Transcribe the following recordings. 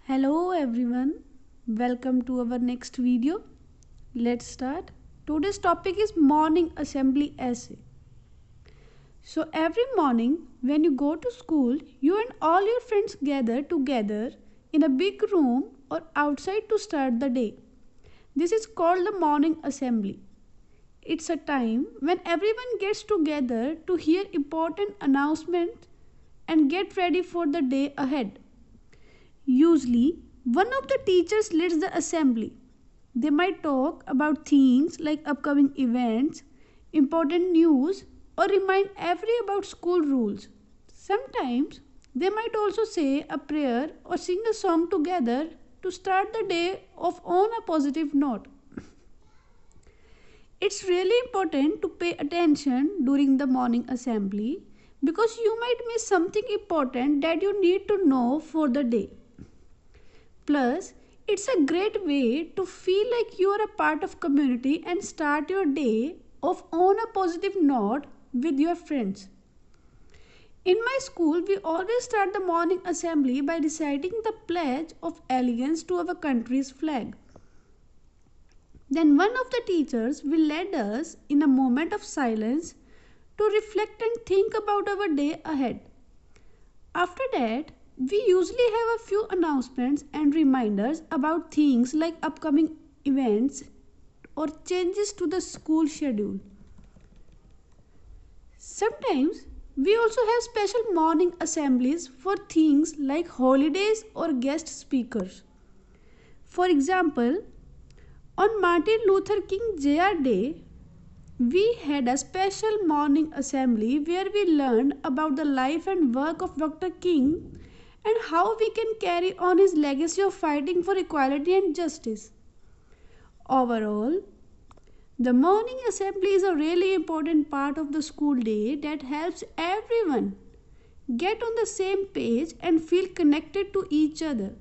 Hello everyone, welcome to our next video. Let's start. Today's topic is morning assembly essay. So every morning when you go to school, you and all your friends gather together in a big room or outside to start the day. This is called the morning assembly. It's a time when everyone gets together to hear important announcements and get ready for the day ahead. Usually, one of the teachers leads the assembly. They might talk about things like upcoming events, important news, or remind everyone about school rules. Sometimes they might also say a prayer or sing a song together to start the day off on a positive note. It's really important to pay attention during the morning assembly because you might miss something important that you need to know for the day. Plus, it's a great way to feel like you are a part of community and start your day off on a positive note with your friends. In my school, we always start the morning assembly by reciting the Pledge of Allegiance to our country's flag. Then one of the teachers will lead us in a moment of silence to reflect and think about our day ahead. After that, we usually have a few announcements and reminders about things like upcoming events or changes to the school schedule. Sometimes we also have special morning assemblies for things like holidays or guest speakers. For example, on Martin Luther King Jr. Day, we had a special morning assembly where we learned about the life and work of Dr. King and how we can carry on his legacy of fighting for equality and justice. Overall, the morning assembly is a really important part of the school day that helps everyone get on the same page and feel connected to each other.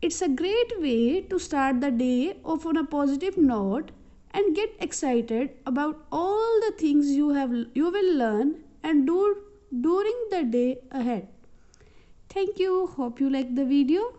It's a great way to start the day off on a positive note and get excited about all the things you will learn and do during the day ahead. Thank you. Hope you like the video.